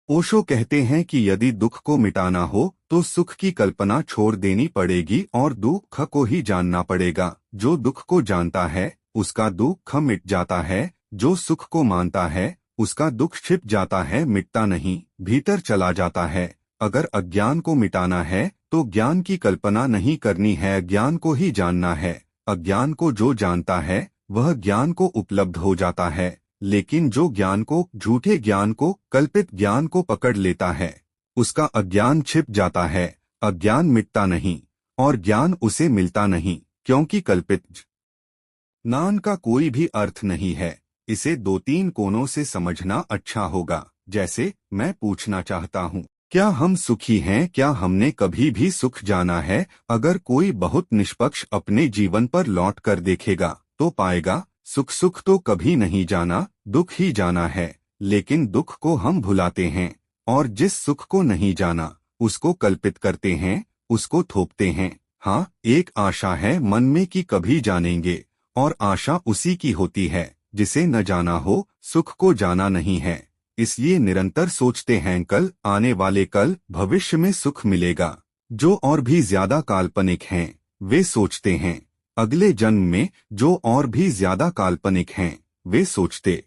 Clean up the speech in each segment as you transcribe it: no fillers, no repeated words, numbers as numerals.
ओशो कहते हैं कि यदि दुख को मिटाना हो तो सुख की कल्पना छोड़ देनी पड़ेगी और दुख को ही जानना पड़ेगा। जो दुख को जानता है उसका दुख मिट जाता है, जो सुख को मानता है उसका दुख छिप जाता है, मिटता नहीं, भीतर चला जाता है। अगर अज्ञान को मिटाना है तो ज्ञान की कल्पना नहीं करनी है, ज्ञान को ही जानना है। अज्ञान को जो जानता है वह ज्ञान को उपलब्ध हो जाता है, लेकिन जो ज्ञान को, झूठे ज्ञान को, कल्पित ज्ञान को पकड़ लेता है उसका अज्ञान छिप जाता है। अज्ञान मिटता नहीं और ज्ञान उसे मिलता नहीं, क्योंकि कल्पित ज्ञान का कोई भी अर्थ नहीं है। इसे दो तीन कोणों से समझना अच्छा होगा। जैसे मैं पूछना चाहता हूँ, क्या हम सुखी हैं? क्या हमने कभी भी सुख जाना है? अगर कोई बहुत निष्पक्ष अपने जीवन पर लौट कर देखेगा तो पाएगा सुख तो कभी नहीं जाना, दुख ही जाना है। लेकिन दुख को हम भुलाते हैं और जिस सुख को नहीं जाना उसको कल्पित करते हैं, उसको थोपते हैं। हाँ, एक आशा है मन में कि कभी जानेंगे, और आशा उसी की होती है जिसे न जाना हो। सुख को जाना नहीं है, इसलिए निरंतर सोचते हैं कल, आने वाले कल, भविष्य में सुख मिलेगा। जो और भी ज्यादा काल्पनिक हैं वे सोचते हैं अगले जन्म में, जो और भी ज्यादा काल्पनिक हैं वे सोचते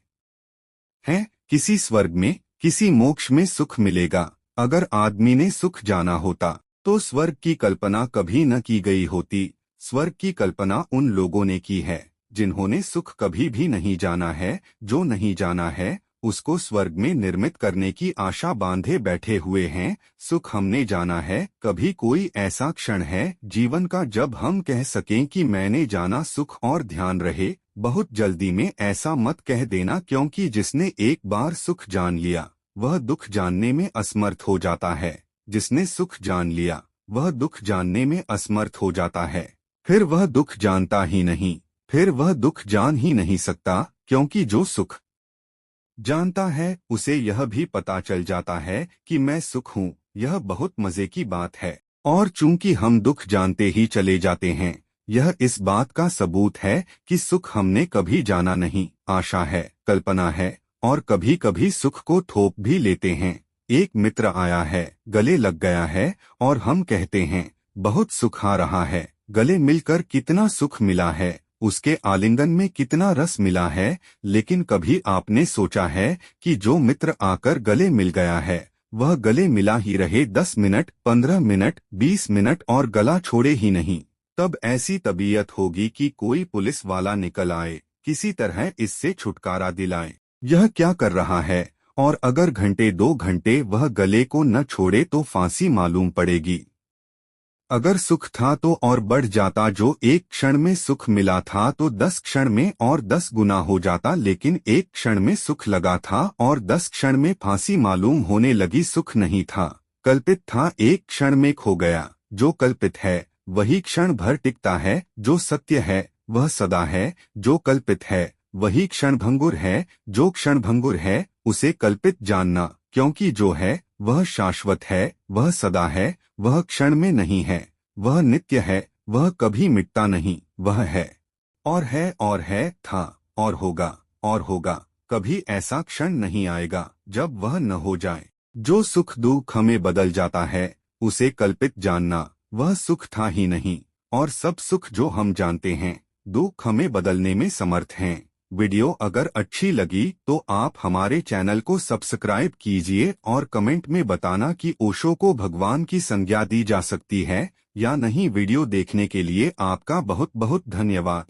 हैं किसी स्वर्ग में, किसी मोक्ष में सुख मिलेगा। अगर आदमी ने सुख जाना होता तो स्वर्ग की कल्पना कभी न की गई होती। स्वर्ग की कल्पना उन लोगों ने की है जिन्होंने सुख कभी भी नहीं जाना है। जो नहीं जाना है उसको स्वर्ग में निर्मित करने की आशा बांधे बैठे हुए हैं। सुख हमने जाना है। कभी कोई ऐसा क्षण है जीवन का जब हम कह सकें कि मैंने जाना सुख? और ध्यान रहे, बहुत जल्दी में ऐसा मत कह देना, क्योंकि जिसने एक बार सुख जान लिया वह दुख जानने में असमर्थ हो जाता है। जिसने सुख जान लिया वह दुख जानने में असमर्थ हो जाता है। फिर वह दुख जानता ही नहीं, फिर वह दुख जान ही नहीं सकता, क्योंकि जो सुख जानता है उसे यह भी पता चल जाता है कि मैं सुख हूँ। यह बहुत मजे की बात है। और चूंकि हम दुख जानते ही चले जाते हैं, यह इस बात का सबूत है कि सुख हमने कभी जाना नहीं, आशा है, कल्पना है, और कभी कभी सुख को थोप भी लेते हैं। एक मित्र आया है, गले लग गया है और हम कहते हैं बहुत सुख आ रहा है, गले मिलकर कितना सुख मिला है, उसके आलिंगन में कितना रस मिला है। लेकिन कभी आपने सोचा है कि जो मित्र आकर गले मिल गया है वह गले मिला ही रहे 10 मिनट, 15 मिनट, 20 मिनट और गला छोड़े ही नहीं? तब ऐसी तबीयत होगी कि कोई पुलिस वाला निकल आए, किसी तरह इससे छुटकारा दिलाए। यह क्या कर रहा है? और अगर घंटे 2 घंटे वह गले को न छोड़े तो फांसी मालूम पड़ेगी। अगर सुख था तो और बढ़ जाता, जो एक क्षण में सुख मिला था तो 10 क्षण में और 10 गुना हो जाता। लेकिन एक क्षण में सुख लगा था और 10 क्षण में फांसी मालूम होने लगी। सुख नहीं था, कल्पित था, एक क्षण में खो गया। जो कल्पित है वही क्षण भर टिकता है, जो सत्य है वह सदा है। जो कल्पित है वही क्षणभंगुर है, जो क्षणभंगुर है उसे कल्पित जानना, क्योंकि जो है वह शाश्वत है, वह सदा है, वह क्षण में नहीं है, वह नित्य है, वह कभी मिटता नहीं। वह है और है, था और होगा। कभी ऐसा क्षण नहीं आएगा जब वह न हो जाए। जो सुख दुख हमें बदल जाता है उसे कल्पित जानना, वह सुख था ही नहीं। और सब सुख जो हम जानते हैं दुख हमें बदलने में समर्थ हैं। वीडियो अगर अच्छी लगी तो आप हमारे चैनल को सब्सक्राइब कीजिए और कमेंट में बताना कि ओशो को भगवान की संज्ञा दी जा सकती है या नहीं। वीडियो देखने के लिए आपका बहुत बहुत धन्यवाद।